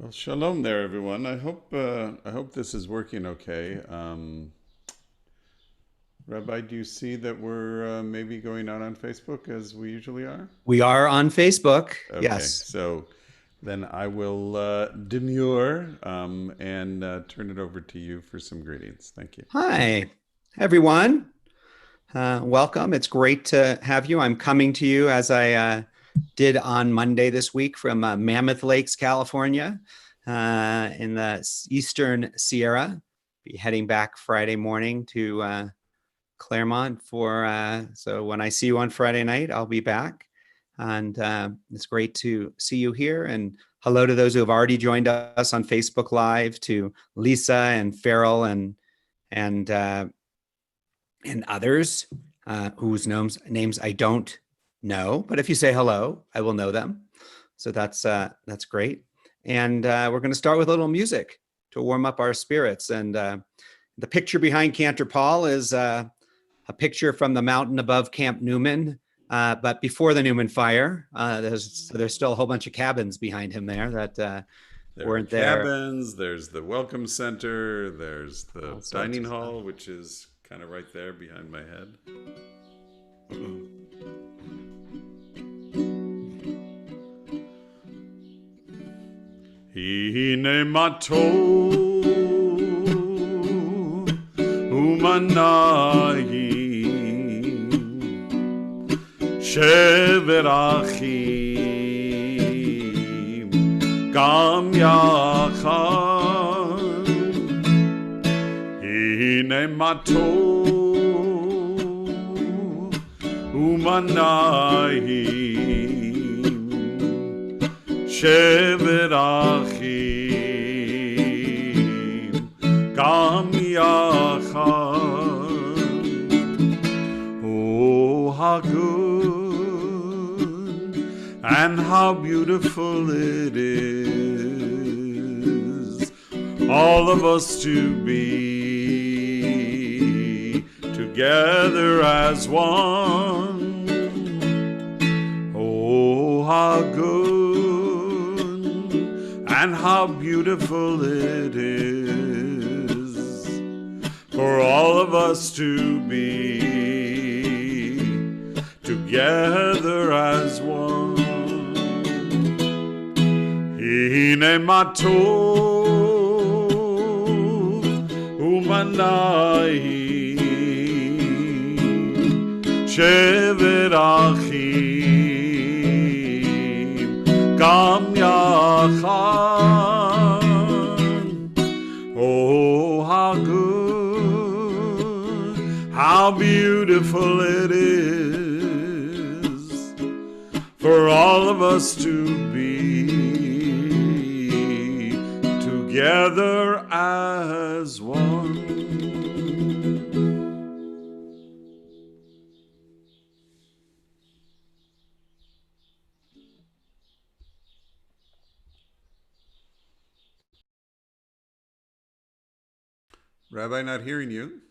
Well, shalom there, everyone. I hope this is working okay. Rabbi, do you see that we're maybe going out on Facebook as we usually are? We are on Facebook. Okay, Yes. so then I will demur and turn it over to you for some greetings. Thank you. Hi, everyone. Welcome. It's great to have you. I'm coming to you as I did on Monday this week from Mammoth Lakes, California, in the Eastern Sierra. Be heading back Friday morning to Claremont so when I see you on Friday night, I'll be back. And it's great to see you here. And hello to those who have already joined us on Facebook Live, to Lisa and Farrell and uh, and others whose names I don't know. But if you say hello, I will know them. So that's great. And we're going to start with a little music to warm up our spirits. And the picture behind Cantor Paul is a picture from the mountain above Camp Newman, but before the Newman fire. There's still a whole bunch of cabins behind him there that There are the weren't there. cabins, there's the welcome center, there's the All sorts dining of stuff. hall, which is kind of right there behind my head. Hine matov umanayim shever achim gam yachad. Hine matov umanayim shever achim gam yachad. Oh, how good and how beautiful it is, all of us to be together as one. Oh, how good and how beautiful it is for all of us to be together as one. Hine matov umanayim shever achim gam yachad. Oh, how good, how beautiful it is for all of us to be together as one. Rabbi, not hearing you.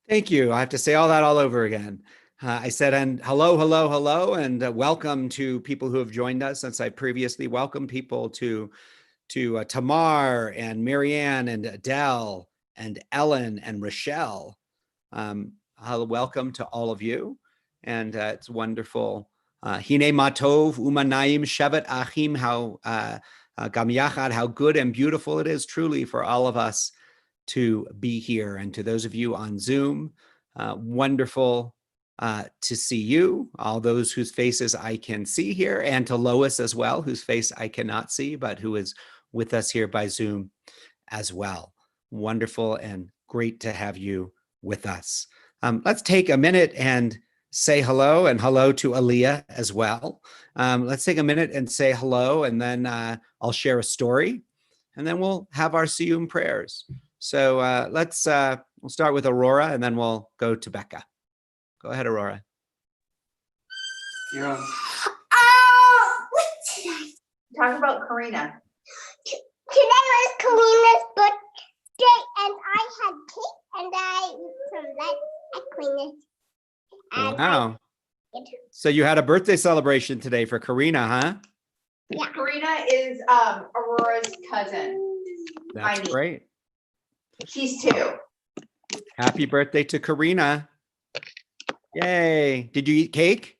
Thank you. I have to say all that all over again. I said, and hello, hello, hello, and welcome to people who have joined us, since I previously welcomed people to Tamar and Marianne and Adele and Ellen and Rochelle. Welcome to all of you. And it's wonderful. Hine matov umanayim shevet achim, how gam yachad, how good and beautiful it is truly for all of us to be here. And to those of you on Zoom, wonderful to see you, all those whose faces I can see here, and to Lois as well, whose face I cannot see, but who is with us here by Zoom as well. Wonderful and great to have you with us. Let's take a minute and say hello, and hello to Aaliyah as well. Let's take a minute and say hello, and then I'll share a story, and then we'll have our Siyyum prayers. So we'll start with Aurora, and then we'll go to Becca. Go ahead, Aurora. You're on. Talk about Karina. Today was Karina's birthday, and I had cake, and I cleaned it. Wow. So you had a birthday celebration today for Karina, huh? Yeah. Karina is Aurora's cousin. That's Heidi. great. She's 2. Happy birthday to Karina. Yay. Did you eat cake?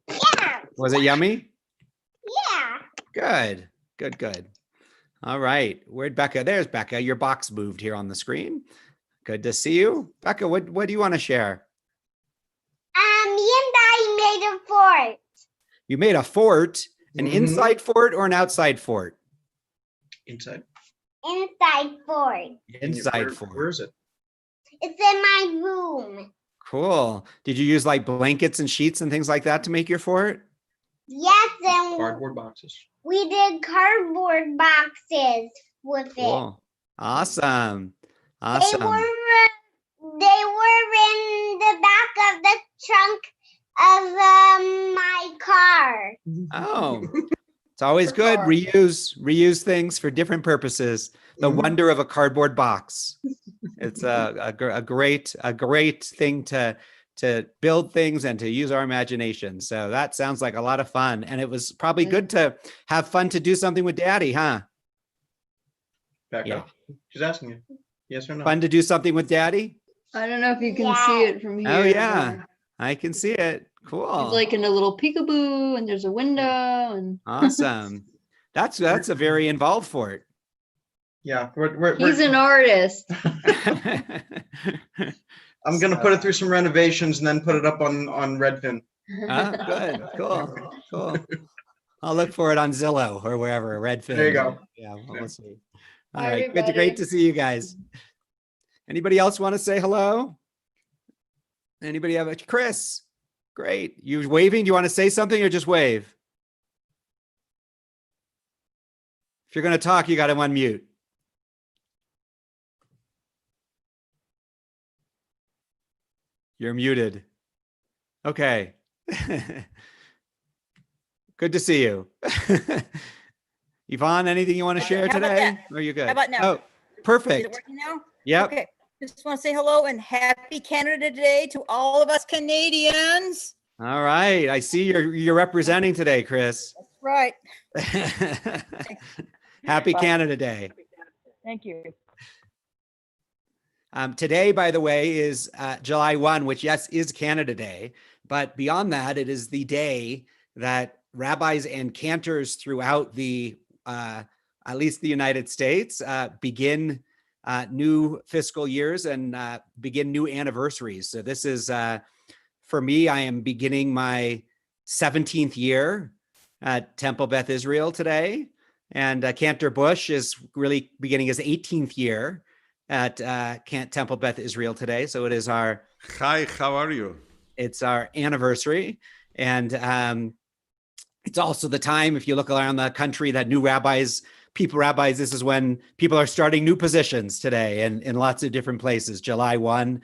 Yeah. Was it yummy? Yeah. Good, good, good. All right. Where'd Becca? There's Becca. Your box moved here on the screen. Good to see you. Becca, what do you want to share? Me and Daddy made a fort. You made a fort, an Mhm. inside fort or an outside fort? Inside. Inside fort. Inside Where fort. is it? It's in my room. Cool. Did you use like blankets and sheets and things like that to make your fort? Yes, and Cardboard boxes. we did cardboard boxes with it. Cool. Awesome. They Awesome. were in the back of the trunk of my car. Oh, it's always good. Reuse things for different purposes. The Mhm. wonder of a cardboard box. It's a great thing to build things and to use our imagination. So that sounds like a lot of fun. And it was probably good to have fun to do something with Daddy, huh? Back Yeah. up. She's asking you. Yes or no? Fun to do something with Daddy? I don't know if you can see Yeah. it from here. Oh yeah, I can see it. Cool. He's like in a little peekaboo and there's a window and Awesome. That's a very involved fort. Yeah. he's an artist. I'm gonna put it through some renovations and then put it up on Redfin. Good. Cool. I'll look for it on Zillow or wherever, Redfin. There you go. Yeah, we'll Yeah. see. Hi, All right. everybody. Great to see you guys. Anybody else want to say hello? Anybody have a Chris? Great. You waving? Do you want to say something or just wave? If you're going to talk, you got to unmute. You're muted. Okay. Good to see you. Yvonne, anything you want to Okay, share how about today? Or are you good? How about now? Oh, Is it perfect. working now? Yep. Okay. Just want to say hello and happy Canada Day to all of us Canadians. All right. I see you're representing today, Chris. That's right. Happy Bye. Canada Day. Thank you. Today, by the way, is July 1, which, yes, is Canada Day. But beyond that, it is the day that rabbis and cantors throughout at least the United States, begin new fiscal years and begin new anniversaries. So this is, for me, I am beginning my 17th year at Temple Beth Israel today. And Cantor Bush is really beginning his 18th year at Temple Beth Israel today. So it is Hi, how are you? it's our anniversary. And it's also the time, if you look around the country, that new rabbis, this is when people are starting new positions today and in lots of different places. July 1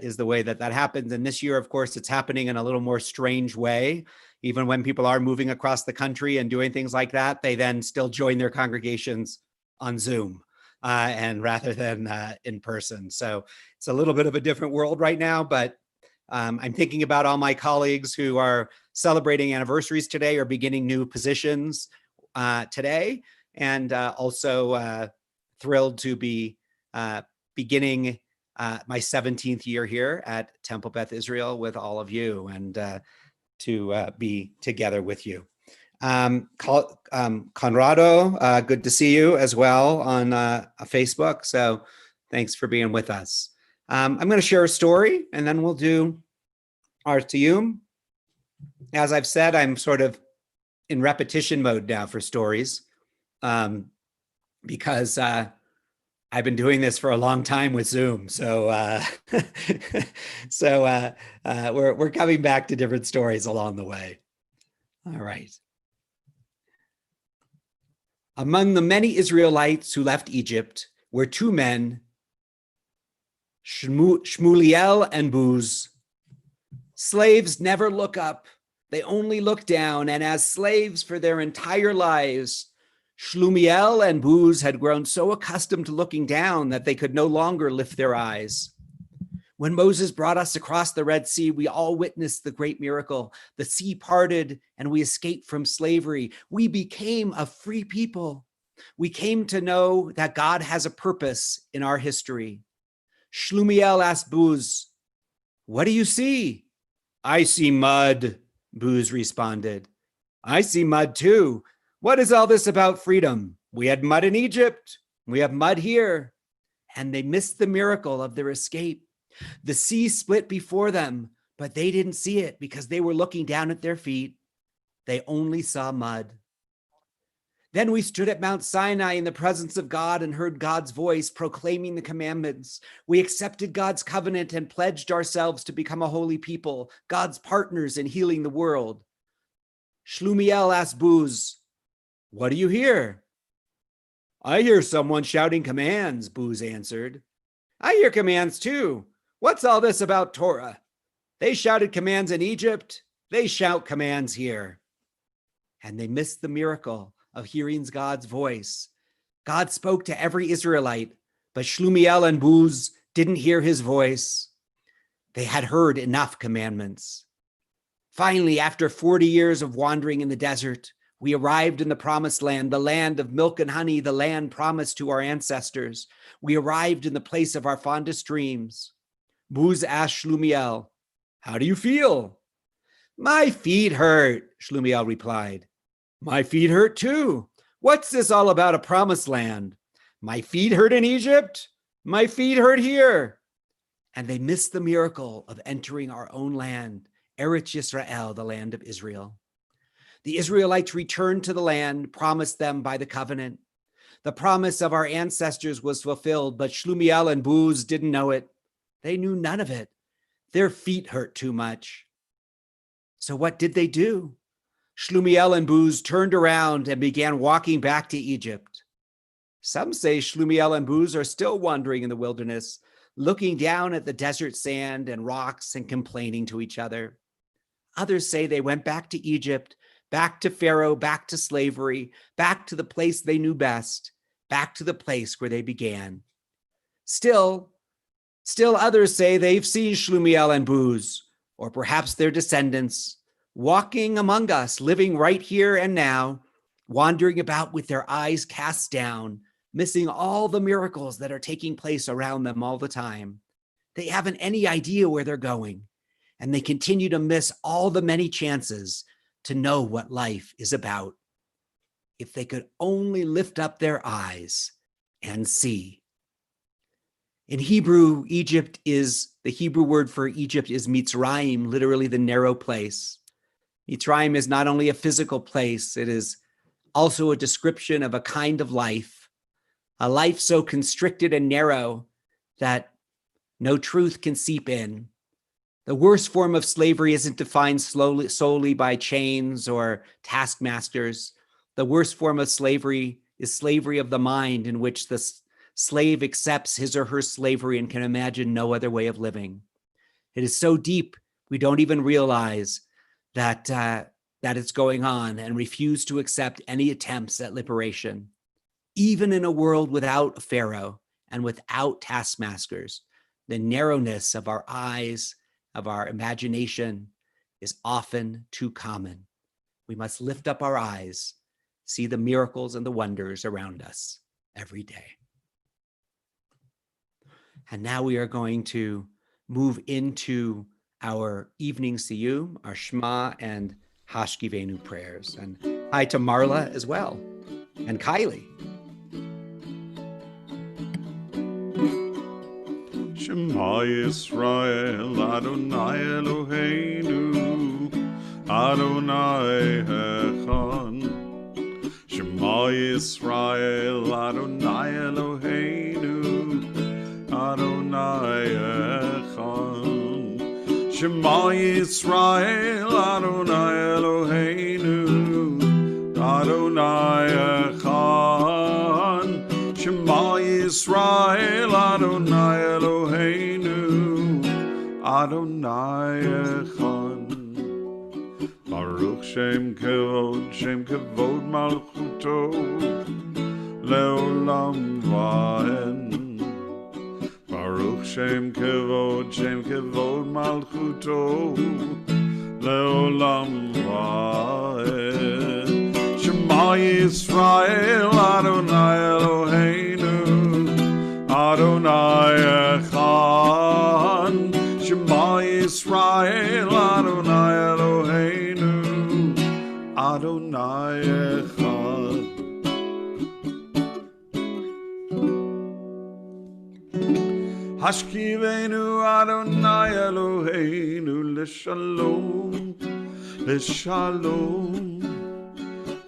is the way that happens. And this year, of course, it's happening in a little more strange way. Even when people are moving across the country and doing things like that, they then still join their congregations on Zoom and rather than in person. So it's a little bit of a different world right now, but I'm thinking about all my colleagues who are celebrating anniversaries today or beginning new positions today, and also thrilled to be beginning my 17th year here at Temple Beth Israel with all of you and to be together with you. Conrado, good to see you as well on Facebook. So thanks for being with us. I'm going to share a story and then we'll do our Siyyum. As I've said, I'm sort of in repetition mode now for stories because I've been doing this for a long time with Zoom. So we're coming back to different stories along the way. All right. Among the many Israelites who left Egypt were two men, Shmuliel and Buz. Slaves never look up, they only look down, and as slaves for their entire lives, Shlumiel and Buz had grown so accustomed to looking down that they could no longer lift their eyes. When Moses brought us across the Red Sea, we all witnessed the great miracle. The sea parted and we escaped from slavery. We became a free people. We came to know that God has a purpose in our history. Shlumiel asked Buz, "What do you see?" "I see mud," Buz responded. "I see mud too. What is all this about freedom? We had mud in Egypt. We have mud here." And they missed the miracle of their escape. The sea split before them, but they didn't see it because they were looking down at their feet. They only saw mud. Then we stood at Mount Sinai in the presence of God and heard God's voice proclaiming the commandments. We accepted God's covenant and pledged ourselves to become a holy people, God's partners in healing the world. Shlumiel asked Buz, "What do you hear?" "I hear someone shouting commands," Buz answered. "I hear commands too. What's all this about Torah? They shouted commands in Egypt. They shout commands here." And they missed the miracle of hearing God's voice. God spoke to every Israelite, but Shlumiel and Buz didn't hear his voice. They had heard enough commandments. Finally, after 40 years of wandering in the desert, we arrived in the promised land, the land of milk and honey, the land promised to our ancestors. We arrived in the place of our fondest dreams. Buz asked Shlumiel, "How do you feel?" "My feet hurt," Shlumiel replied. "My feet hurt too. What's this all about a promised land? My feet hurt in Egypt. My feet hurt here." And they missed the miracle of entering our own land, Eretz Yisrael, the land of Israel. The Israelites returned to the land promised them by the covenant. The promise of our ancestors was fulfilled, but Shlumiel and Buz didn't know it. They knew none of it. Their feet hurt too much. So what did they do? Shlumiel and Buz turned around and began walking back to Egypt. Some say Shlumiel and Buz are still wandering in the wilderness, looking down at the desert sand and rocks and complaining to each other. Others say they went back to Egypt, back to Pharaoh, back to slavery, back to the place they knew best, back to the place where they began. Still others say they've seen Shlumiel and Buz, or perhaps their descendants, walking among us, living right here and now, wandering about with their eyes cast down, missing all the miracles that are taking place around them all the time. They haven't any idea where they're going, and they continue to miss all the many chances to know what life is about. If they could only lift up their eyes and see. In Hebrew, the Hebrew word for Egypt is Mitzrayim, literally the narrow place. Mitzrayim is not only a physical place, it is also a description of a kind of life, a life so constricted and narrow that no truth can seep in. The worst form of slavery isn't defined solely by chains or taskmasters. The worst form of slavery is slavery of the mind, in which the slave accepts his or her slavery and can imagine no other way of living. It is so deep, we don't even realize that it's going on, and refuse to accept any attempts at liberation. Even in a world without a Pharaoh and without taskmasters, the narrowness of our eyes, of our imagination, is often too common. We must lift up our eyes, see the miracles and the wonders around us every day. And now we are going to move into our evening Siyyum, our Shema and Hashkivenu prayers. And hi to Marla as well, and Kylie. Shema Yisrael, Adonai Eloheinu, Adonai Echad. Shema Yisrael, Adonai Eloheinu, Adonai Echad. Shema Yisrael, Adonai Eloheinu, Adonai Echad. Shema Yisrael, Adonai Eloheinu, Adonai Echad. Baruch Shem Kevod Malchuto, Leolam Vahen. Baruch Shem Kevod Malchuto Leolam Vaed. Shema Yisrael Adonai Eloheinu Adonai Echad. Shema Yisrael Adonai Eloheinu Adonai Echad. Hashkivenu Adonai Eloheinu L'shalom L'shalom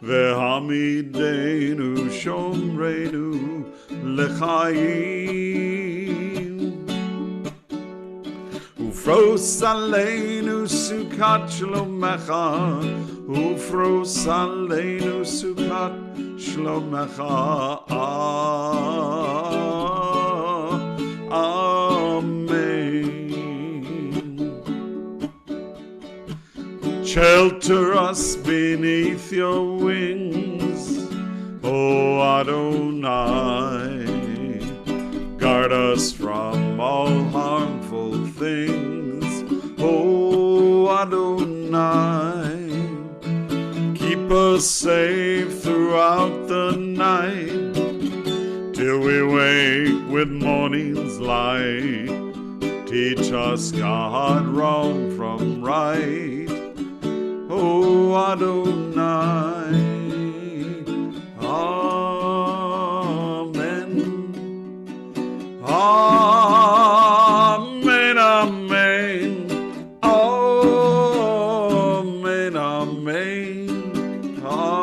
Ve'hamidenu Shomrenu L'chaim Ufros Aleinu Sukat Shlomecha Ufros Aleinu Sukat Shlomecha Amen. Shelter us beneath your wings, O Adonai. Guard us from all harmful things, O Adonai. Keep us safe throughout the night, till we wake with morning's light. Teach us, God, wrong from right, O Adonai. Amen. Amen, amen. Amen, amen. Amen.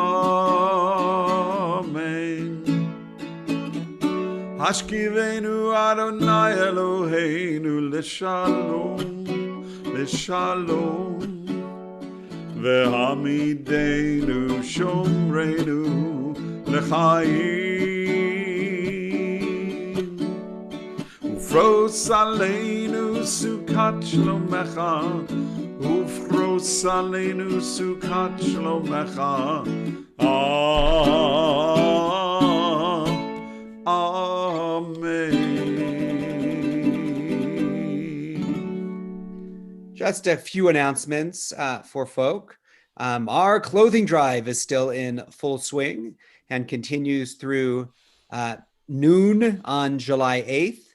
Hashkivenu Adonai Eloheinu L'shalom L'shalom Ve'hamidenu Shomrenu L'chaim Ufros Aleinu Sukat Shlomecha Ufros Aleinu Sukat Shlomecha Amen. Just a few announcements for folk. Our clothing drive is still in full swing and continues through noon on July 8th.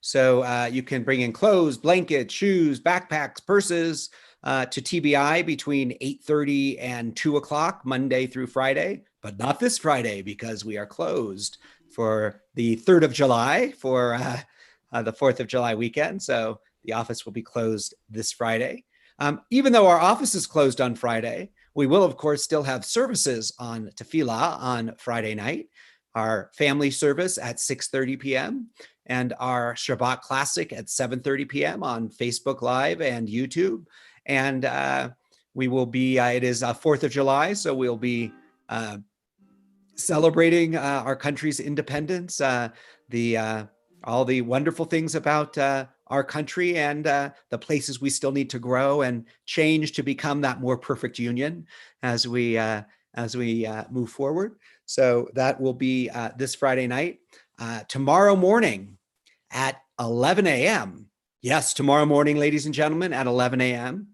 So you can bring in clothes, blankets, shoes, backpacks, purses to TBI between 8:30 and 2 o'clock, Monday through Friday, but not this Friday because we are closed for the 3rd of July for the 4th of July weekend. So the office will be closed this Friday. Even though our office is closed on Friday, we will, of course, still have services on Tefillah on Friday night, our family service at 6:30 p.m., and our Shabbat Classic at 7:30 p.m. on Facebook Live and YouTube. And we will be, it is 4th of July, so we'll be celebrating our country's independence, all the wonderful things about our country and the places we still need to grow and change to become that more perfect union as we move forward. So that will be this Friday night. Tomorrow morning at 11 a.m. Yes, tomorrow morning, ladies and gentlemen, at 11 a.m.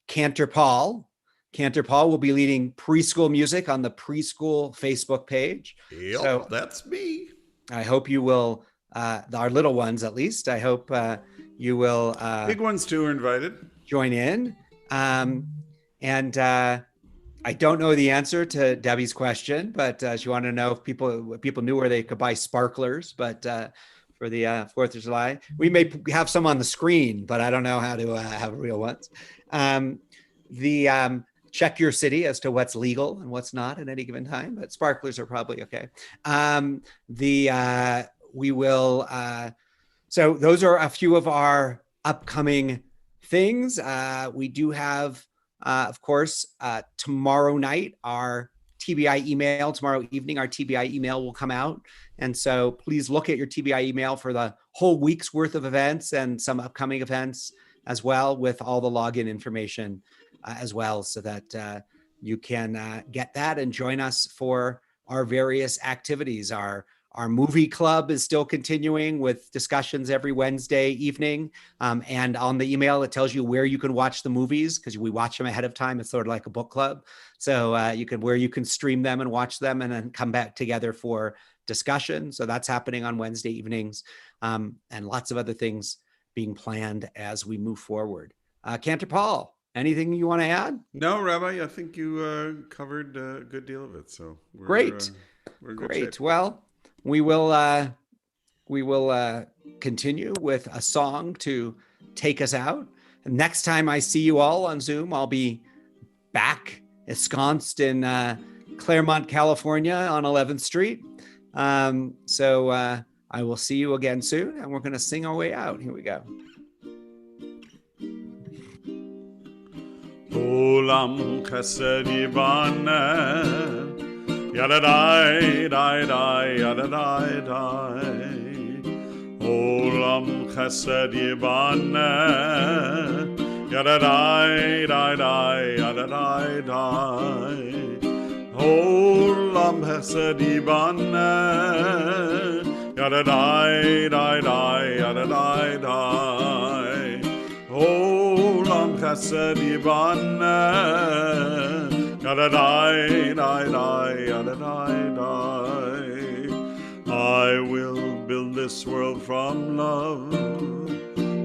Cantor Paul will be leading preschool music on the preschool Facebook page. Yep, So that's me. I hope you will, our little ones at least, I hope you will Big ones too are invited. join in. And I don't know the answer to Debbie's question, but she wanted to know if people knew where they could buy sparklers, but for the 4th of July. We may have some on the screen, but I don't know how to have real ones. Check your city as to what's legal and what's not at any given time, but sparklers are probably okay. We will, so those are a few of our upcoming things. We do have, of course, tomorrow night, our TBI email, tomorrow evening, our TBI email will come out. And so please look at your TBI email for the whole week's worth of events and some upcoming events as well, with all the login information as well, so that you can get that and join us for our various activities, our Our movie club is still continuing with discussions every Wednesday evening. And on the email, it tells you where you can watch the movies because we watch them ahead of time. It's sort of like a book club. So where you can stream them and watch them and then come back together for discussion. So that's happening on Wednesday evenings, and lots of other things being planned as we move forward. Cantor Paul, anything you want to add? No, Rabbi, I think you covered a good deal of it. So Great. We're in good Great. shape. Well, we will continue with a song to take us out. And next time I see you all on Zoom, I'll be back ensconced in Claremont, California on 11th Street. So I will see you again soon, and we're going to sing our way out. Here we go. Olam chesed yibane, yadadai, dai, dai, yadadai, dai. Olam chesed yibane, yadadai, dai, dai, yadadai, dai. Olam chesed yibane, yadadai, dai, dai, yadadai, dai. Olam chesed yibane, yadadai, dai, dai, yadadai, dai. I will build this world from love,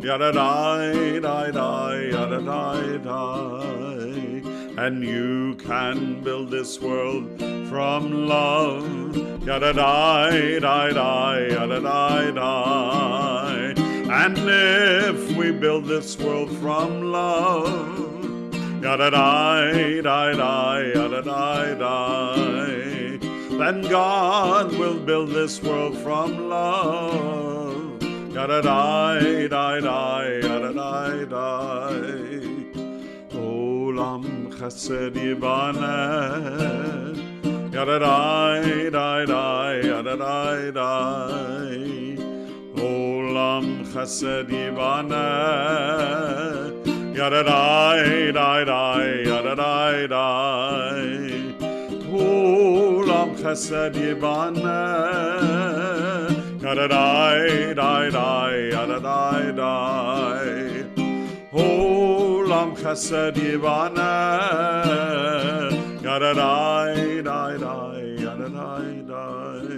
yadadai, dai, dai, yadadai, dai. And you can build this world from love, yadadai, dai, dai, yadadai, dai. And if we build this world from love, yadadai, dai, dai, yadadai, dai, then God will build this world from love, yadadai, dai, dai, yadadai, dai. Olam chesed yibane, yadadai, dai, dai, yadadai, dai. Olam chesed yibane, yadadai, dai, dai, yadadai, dai. Olam chesed yibane, yadadai, dai, dai, yadadai, dai. Olam chesed yibane, yadadai, dai, dai, yadadai, dai.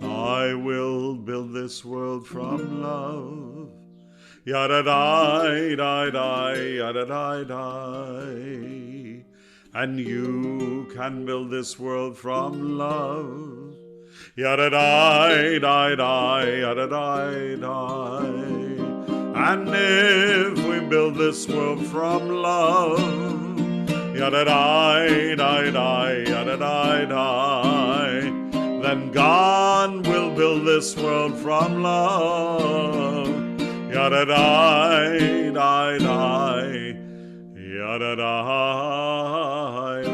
I will build this world from love, yadadai, dai, dai, yadadai, dai. And you can build this world from love, yadadai, dai, dai, yadadai, dai. And if we build this world from love, yadadai, dai, dai, yadadai, dai, then God will build this world from love, yadadai, dai, dai, yadadai, dai,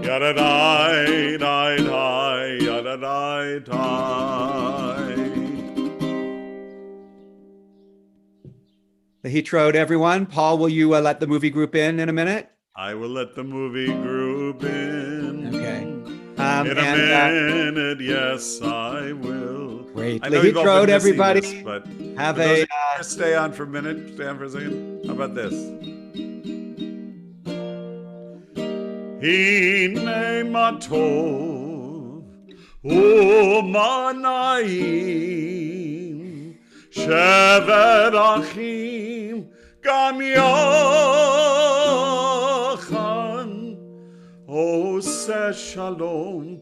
yadadai, dai, dai, yadadai, dai. The Heat Road, everyone. Paul, will you let the movie group in a minute? I will let the movie group in. Okay. In a minute, yes, I will. Great. I know The you've Heat all been Road, missing everybody. this, but Have for those a. of you who just stay on for a minute. Stay on for a second. How about this? Hine matov u'manayim shevet achim gam yachan oseh shalom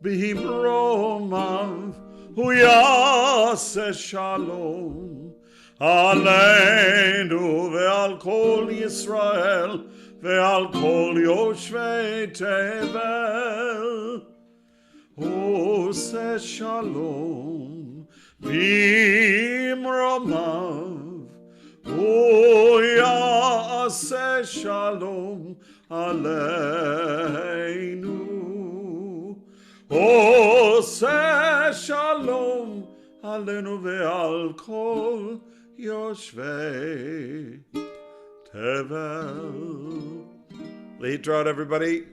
b'himromav hu yaseh shalom aleinu ve'al kol Yisrael ve'al kol yoshvei tevel oseh shalom b'imromav yaseh shalom aleinu oseh shalom aleinu ve'al kol yoshvei tevel. Heat Road, everybody.